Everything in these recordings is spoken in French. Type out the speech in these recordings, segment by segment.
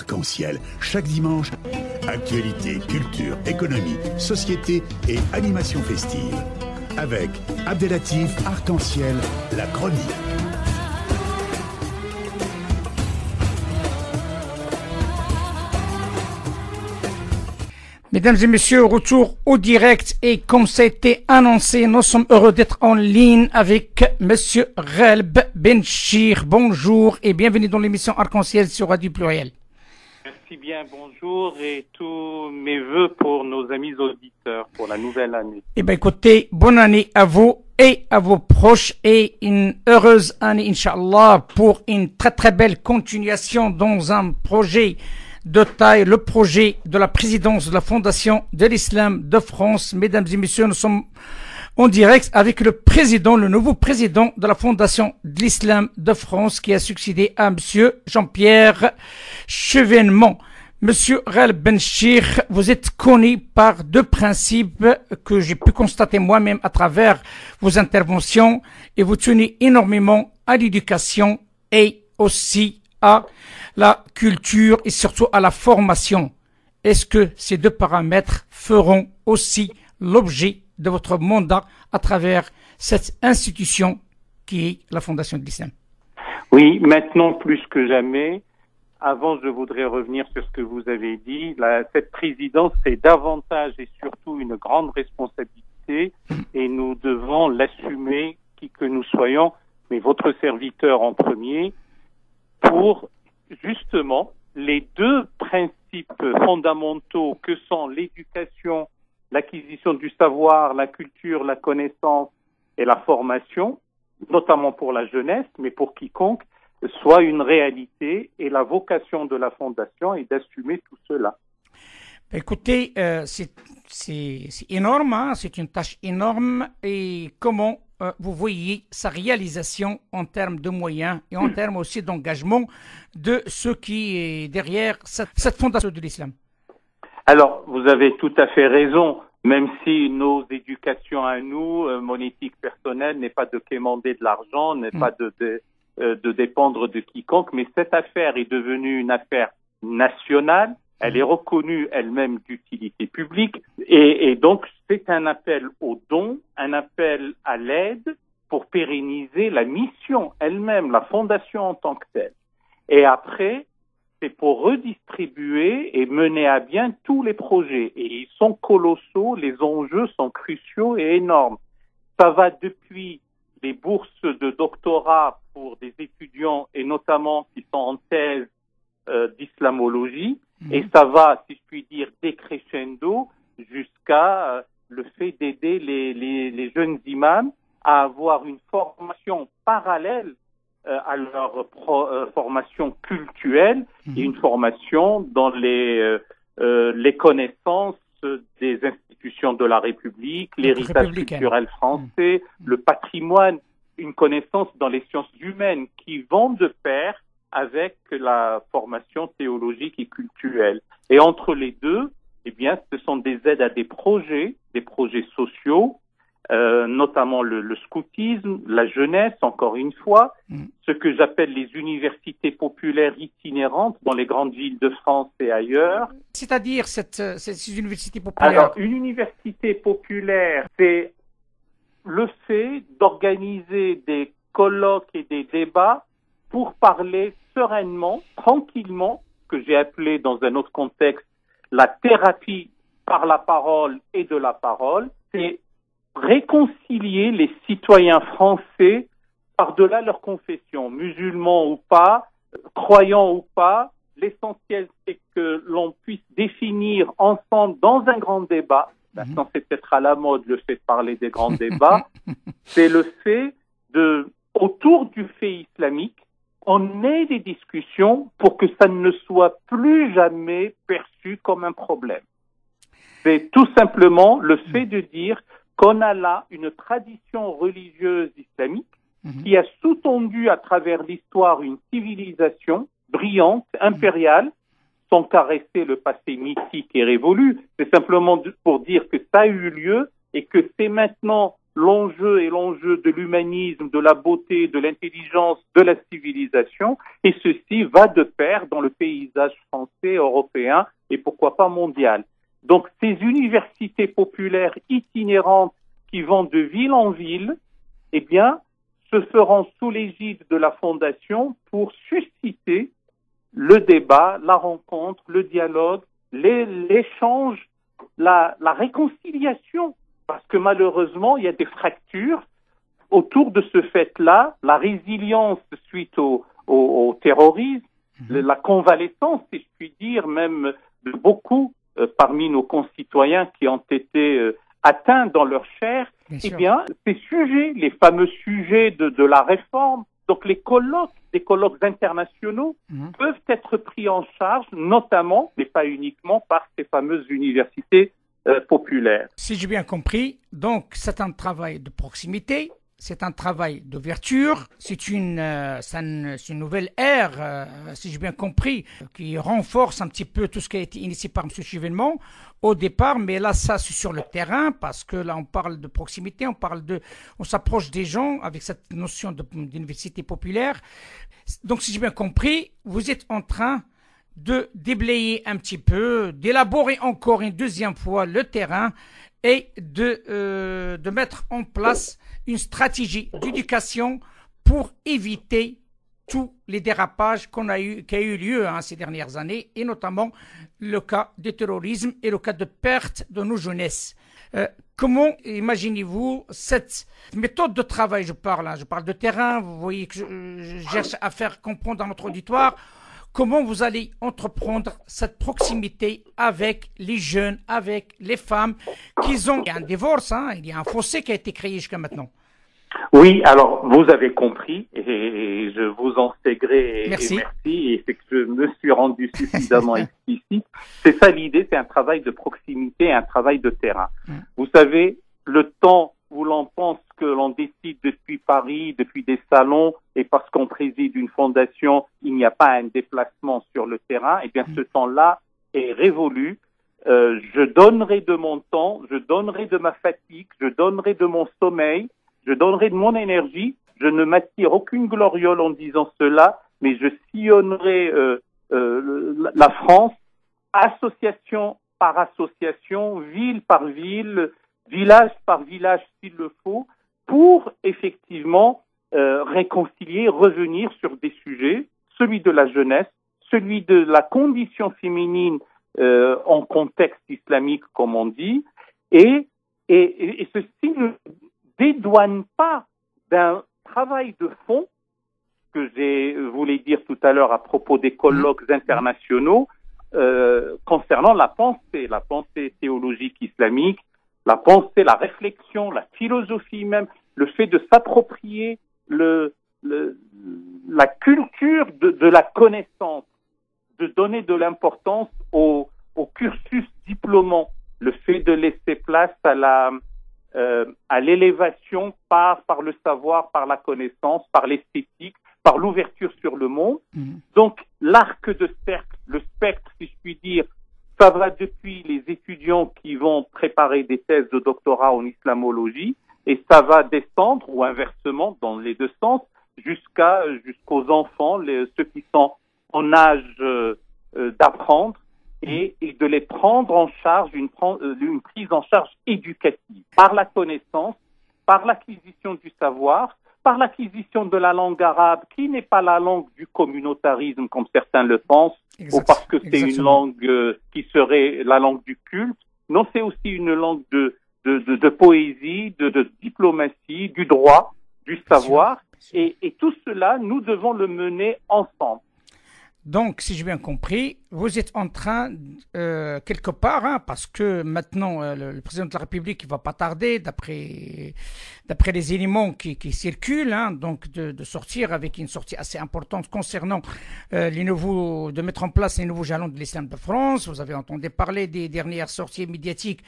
Arc-en-Ciel, chaque dimanche. Actualité, culture, économie, société et animation festive. Avec Abdelatif Arc-en-Ciel, la chronique. Mesdames et messieurs, retour au direct et comme ça a été annoncé, nous sommes heureux d'être en ligne avec monsieur Ghaleb Benchir. Bonjour et bienvenue dans l'émission Arc-en-Ciel sur Radio Pluriel. Merci bien, bonjour et tous mes vœux pour nos amis auditeurs pour la nouvelle année. Eh bien écoutez, bonne année à vous et à vos proches et une heureuse année, Inch'Allah, pour une très très belle continuation dans un projet de taille, le projet de la présidence de la Fondation de l'Islam de France. Mesdames et messieurs, nous sommes en direct avec le président, le nouveau président de la Fondation de l'Islam de France qui a succédé à monsieur Jean-Pierre Chevènement. Monsieur Ghaleb Benchir, vous êtes connu par deux principes que j'ai pu constater moi-même à travers vos interventions et vous tenez énormément à l'éducation et aussi à la culture et surtout à la formation. Est-ce que ces deux paramètres feront aussi l'objet de votre mandat à travers cette institution qui est la Fondation de l'Islam? Oui, maintenant plus que jamais. Avant, je voudrais revenir sur ce que vous avez dit. Cette présidence, c'est davantage et surtout une grande responsabilité et nous devons l'assumer, qui que nous soyons, mais votre serviteur en premier, pour justement les deux principes fondamentaux que sont l'éducation, l'acquisition du savoir, la culture, la connaissance et la formation, notamment pour la jeunesse, mais pour quiconque, soit une réalité, et la vocation de la Fondation est d'assumer tout cela. Écoutez, c'est énorme, hein, c'est une tâche énorme. Et comment vous voyez sa réalisation en termes de moyens et en termes aussi d'engagement de ceux qui est derrière cette Fondation de l'Islam? Alors, vous avez tout à fait raison, même si nos éducations à nous, mon éthique personnelle n'est pas de quémander de l'argent, n'est pas de dépendre de quiconque, mais cette affaire est devenue une affaire nationale, elle est reconnue elle-même d'utilité publique, et donc c'est un appel au don, un appel à l'aide pour pérenniser la mission elle-même, la fondation en tant que telle. Et après, c'est pour redistribuer et mener à bien tous les projets. Et ils sont colossaux, les enjeux sont cruciaux et énormes. Ça va depuis les bourses de doctorat pour des étudiants et notamment qui sont en thèse d'islamologie, et ça va, si je puis dire, décrescendo jusqu'à le fait d'aider les jeunes imams à avoir une formation parallèle à leur formation cultuelle et une formation dans les connaissances des institutions de la République, l'héritage culturel français, le patrimoine, une connaissance dans les sciences humaines qui vont de pair avec la formation théologique et culturelle. Et entre les deux, eh bien, ce sont des aides à des projets sociaux, notamment le scoutisme, la jeunesse, encore une fois, ce que j'appelle les universités populaires itinérantes dans les grandes villes de France et ailleurs. C'est-à-dire ces universités populaires? Alors, une université populaire, c'est le fait d'organiser des colloques et des débats pour parler sereinement, tranquillement, que j'ai appelé dans un autre contexte la thérapie par la parole et de la parole. C'est réconcilier les citoyens français par-delà leur confession, musulmans ou pas, croyants ou pas. L'essentiel, c'est que l'on puisse définir ensemble dans un grand débat. Maintenant, c'est peut-être à la mode le fait de parler des grands débats. C'est le fait autour du fait islamique, on ait des discussions pour que ça ne soit plus jamais perçu comme un problème. C'est tout simplement le fait de dire qu'on a là une tradition religieuse islamique qui a sous-tendu à travers l'histoire une civilisation brillante, impériale, sans caresser le passé mythique et révolu. C'est simplement pour dire que ça a eu lieu et que c'est maintenant l'enjeu est l'enjeu de l'humanisme, de la beauté, de l'intelligence, de la civilisation, et ceci va de pair dans le paysage français, européen et pourquoi pas mondial. Donc ces universités populaires itinérantes qui vont de ville en ville, eh bien, se feront sous l'égide de la Fondation pour susciter le débat, la rencontre, le dialogue, l'échange, la réconciliation. Parce que malheureusement, il y a des fractures autour de ce fait-là, la résilience suite au terrorisme, la convalescence, si je puis dire, même de beaucoup parmi nos concitoyens qui ont été atteints dans leur chair. Eh bien, ces sujets, les fameux sujets de la réforme, donc les colloques internationaux peuvent être pris en charge, notamment, mais pas uniquement, par ces fameuses universités populaire. Si j'ai bien compris, donc c'est un travail de proximité, c'est un travail d'ouverture, c'est une nouvelle ère, si j'ai bien compris, qui renforce un petit peu tout ce qui a été initié par M. Chevènement au départ, mais là ça c'est sur le terrain, parce que là on parle de proximité, on s'approche des gens avec cette notion d'université populaire. Donc si j'ai bien compris, vous êtes en train de déblayer un petit peu, d'élaborer encore une deuxième fois le terrain et de mettre en place une stratégie d'éducation pour éviter tous les dérapages qui a eu lieu ces dernières années, et notamment le cas de terrorisme et le cas de perte de nos jeunesses. Comment imaginez-vous cette méthode de travail? Je parle de terrain, vous voyez que je cherche à faire comprendre à notre auditoire. Comment vous allez entreprendre cette proximité avec les jeunes, avec les femmes qui ont... Il y a un divorce, il y a un fossé qui a été créé jusqu'à maintenant. Oui, alors vous avez compris et je vous en sais gré et merci. Et c'est que je me suis rendu suffisamment explicite. C'est ça l'idée, c'est un travail de proximité, un travail de terrain. Vous savez, le temps où l'on pense que l'on décide depuis Paris, depuis des salons, et parce qu'on préside une fondation, il n'y a pas un déplacement sur le terrain, eh bien ce temps-là est révolu. Je donnerai de mon temps, je donnerai de ma fatigue, je donnerai de mon sommeil, je donnerai de mon énergie. Je ne m'attire aucune gloriole en disant cela, mais je sillonnerai la France, association par association, ville par ville, village par village s'il le faut, pour effectivement réconcilier, revenir sur des sujets, celui de la jeunesse, celui de la condition féminine en contexte islamique, comme on dit, et ceci ne dédouane pas d'un travail de fond que j'ai voulu dire tout à l'heure à propos des colloques internationaux concernant la pensée théologique islamique, la pensée, la réflexion, la philosophie même, le fait de s'approprier la culture de la connaissance, de donner de l'importance au cursus diplômant, le fait de laisser place à l'élévation par le savoir, par la connaissance, par l'esthétique, par l'ouverture sur le monde. Donc, l'arc de cercle, le spectre, si je puis dire, ça va depuis les étudiants qui vont préparer des thèses de doctorat en islamologie, et ça va descendre, ou inversement, dans les deux sens, jusqu'aux enfants, ceux qui sont en âge d'apprendre, et de les prendre en charge, une prise en charge éducative, par la connaissance, par l'acquisition du savoir, par l'acquisition de la langue arabe, qui n'est pas la langue du communautarisme, comme certains le pensent, ou parce que c'est une langue qui serait la langue du culte. Non, c'est aussi une langue de poésie, de diplomatie, du droit, du savoir. Et tout cela, nous devons le mener ensemble. Donc, si j'ai bien compris, vous êtes en train, quelque part, parce que maintenant, le président de la République ne va pas tarder, d'après les éléments qui circulent, donc de sortir avec une sortie assez importante concernant de mettre en place les nouveaux jalons de l'islam de France. Vous avez entendu parler des dernières sorties médiatiques,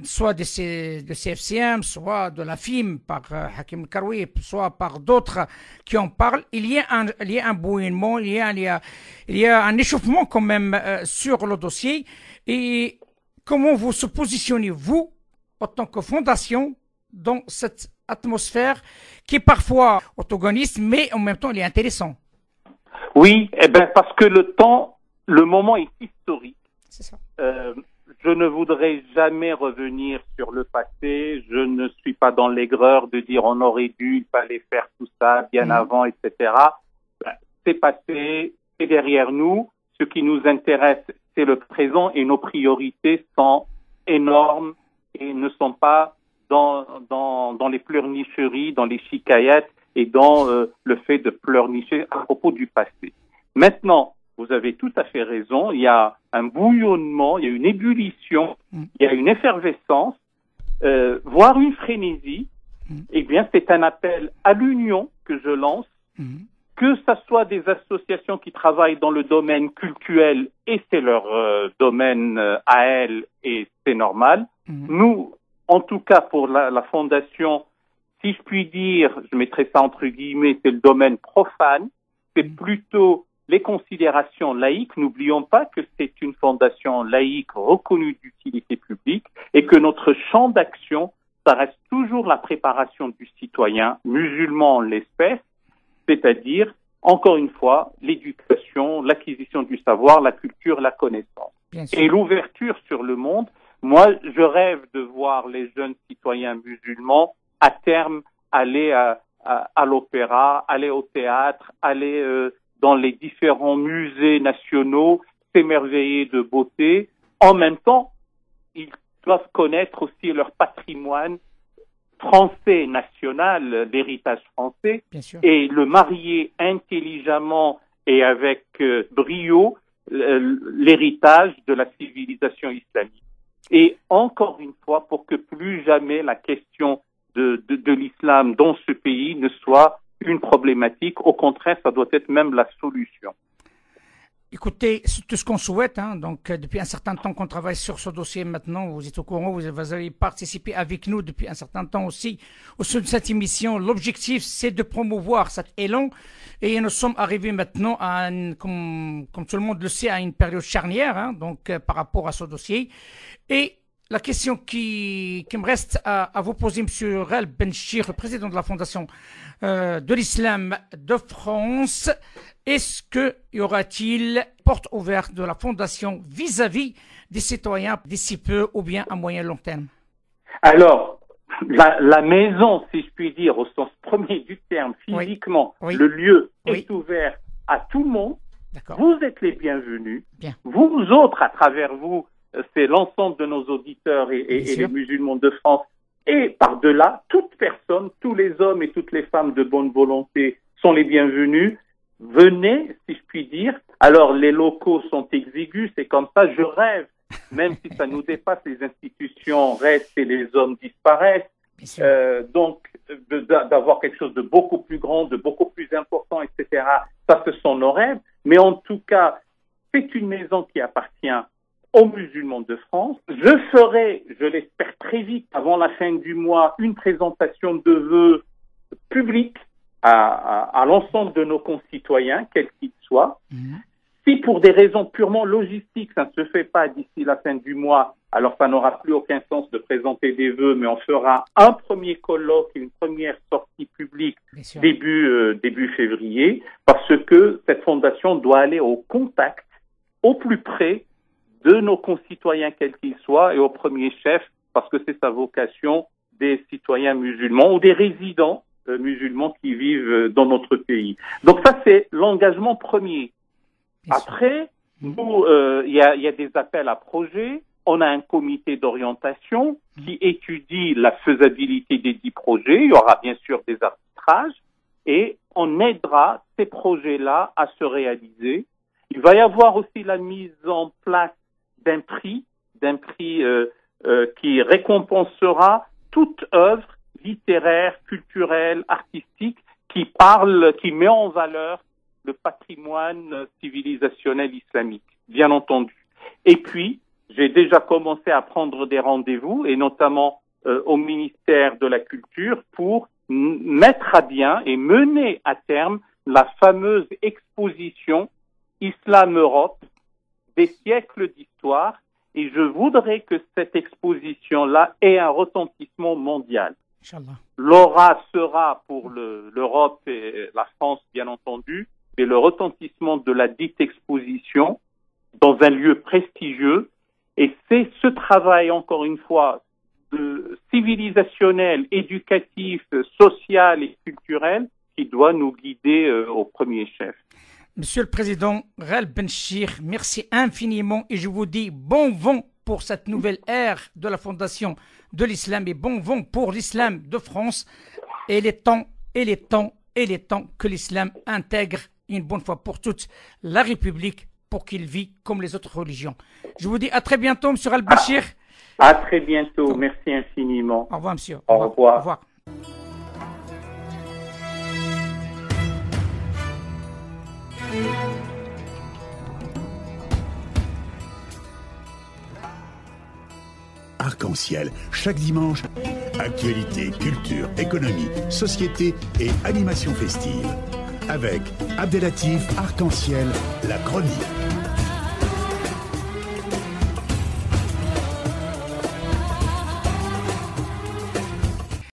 soit de CFCM, soit de la FIM par Hakim Karoui, soit par d'autres qui en parlent. Il y a un bouillonnement, il y a un échauffement quand même sur le dossier. Et comment vous se positionnez, vous, en tant que fondation, dans cette atmosphère qui est parfois orthogoniste, mais en même temps, il est intéressant. Oui, parce que le moment est historique. C'est ça. Je ne voudrais jamais revenir sur le passé. Je ne suis pas dans l'aigreur de dire on aurait dû, il fallait faire tout ça bien avant, etc. C'est passé, c'est derrière nous. Ce qui nous intéresse, c'est le présent et nos priorités sont énormes et ne sont pas dans les pleurnicheries, dans les chicaillettes et dans le fait de pleurnicher à propos du passé. Maintenant, vous avez tout à fait raison, il y a un bouillonnement, il y a une ébullition, il y a une effervescence, voire une frénésie. Eh bien, c'est un appel à l'union que je lance, que ce soit des associations qui travaillent dans le domaine cultuel, et c'est leur domaine à elles, et c'est normal. Nous, en tout cas pour la fondation, si je puis dire, je mettrai ça entre guillemets, c'est le domaine profane, c'est plutôt les considérations laïques. N'oublions pas que c'est une fondation laïque reconnue d'utilité publique et que notre champ d'action, ça reste toujours la préparation du citoyen musulman en l'espèce, c'est-à-dire, encore une fois, l'éducation, l'acquisition du savoir, la culture, la connaissance. Et l'ouverture sur le monde. Moi, je rêve de voir les jeunes citoyens musulmans, à terme, aller à l'opéra, aller au théâtre, aller dans les différents musées nationaux, s'émerveiller de beauté. En même temps, ils doivent connaître aussi leur patrimoine français national, l'héritage français, et le marier intelligemment et avec brio l'héritage de la civilisation islamique. Et encore une fois, pour que plus jamais la question de l'islam dans ce pays ne soit une problématique. Au contraire, ça doit être même la solution. Écoutez, c'est tout ce qu'on souhaite. Donc, depuis un certain temps qu'on travaille sur ce dossier maintenant, vous êtes au courant, vous avez participé avec nous depuis un certain temps aussi au sein de cette émission. L'objectif, c'est de promouvoir cet élan. Et nous sommes arrivés maintenant à, comme tout le monde le sait, à une période charnière, donc par rapport à ce dossier. Et la question qui me reste à vous poser, M. Rel Benchir, le président de la Fondation de l'Islam de France, est-ce qu'il y aura-t-il porte ouverte de la Fondation vis-à-vis des citoyens d'ici peu ou bien à moyen long terme? Alors, la maison, si je puis dire, au sens premier du terme, physiquement, le lieu est ouvert à tout le monde. Vous êtes les bienvenus. Vous autres, à travers vous, c'est l'ensemble de nos auditeurs et les musulmans de France. Et par-delà, toute personne, tous les hommes et toutes les femmes de bonne volonté sont les bienvenus. Venez, si je puis dire. Alors, les locaux sont exigus, c'est comme ça. Je rêve, même si ça nous dépasse, les institutions restent et les hommes disparaissent. Donc, d'avoir quelque chose de beaucoup plus grand, de beaucoup plus important, etc. Ça, ce sont nos rêves. Mais en tout cas, c'est une maison qui appartient aux musulmans de France. Je ferai, je l'espère très vite, avant la fin du mois, une présentation de vœux publique à l'ensemble de nos concitoyens, quels qu'ils soient. Si pour des raisons purement logistiques, ça ne se fait pas d'ici la fin du mois, alors ça n'aura plus aucun sens de présenter des vœux, mais on fera un premier colloque et une première sortie publique début février, parce que cette fondation doit aller au contact, au plus près de nos concitoyens quels qu'ils soient, et au premier chef, parce que c'est sa vocation, des citoyens musulmans ou des résidents musulmans qui vivent dans notre pays. Donc ça, c'est l'engagement premier. Après, nous, il y a des appels à projets. On a un comité d'orientation qui étudie la faisabilité des 10 projets. Il y aura bien sûr des arbitrages et on aidera ces projets-là à se réaliser. Il va y avoir aussi la mise en place d'un prix qui récompensera toute œuvre littéraire, culturelle, artistique qui met en valeur le patrimoine civilisationnel islamique, bien entendu. Et puis, j'ai déjà commencé à prendre des rendez-vous, et notamment au ministère de la Culture, pour mettre à bien et mener à terme la fameuse exposition Islam-Europe des siècles d'histoire. Et je voudrais que cette exposition-là ait un retentissement mondial. Inch'Allah. L'aura sera pour l'Europe et la France, bien entendu, mais le retentissement de la dite exposition dans un lieu prestigieux. Et c'est ce travail, encore une fois, civilisationnel, éducatif, social et culturel qui doit nous guider au premier chef. Monsieur le Président Ghal Benchir, merci infiniment et je vous dis bon vent pour cette nouvelle ère de la Fondation de l'Islam et bon vent pour l'Islam de France. Et les temps que l'Islam intègre une bonne fois pour toutes la République pour qu'il vit comme les autres religions. Je vous dis à très bientôt, Monsieur Ghal Benchir. À très bientôt. Merci infiniment. Au revoir, monsieur. Au revoir. Au revoir. Arc-en-ciel, chaque dimanche, actualité, culture, économie, société et animation festive. Avec Abdelatif Arc-en-ciel, la chronique.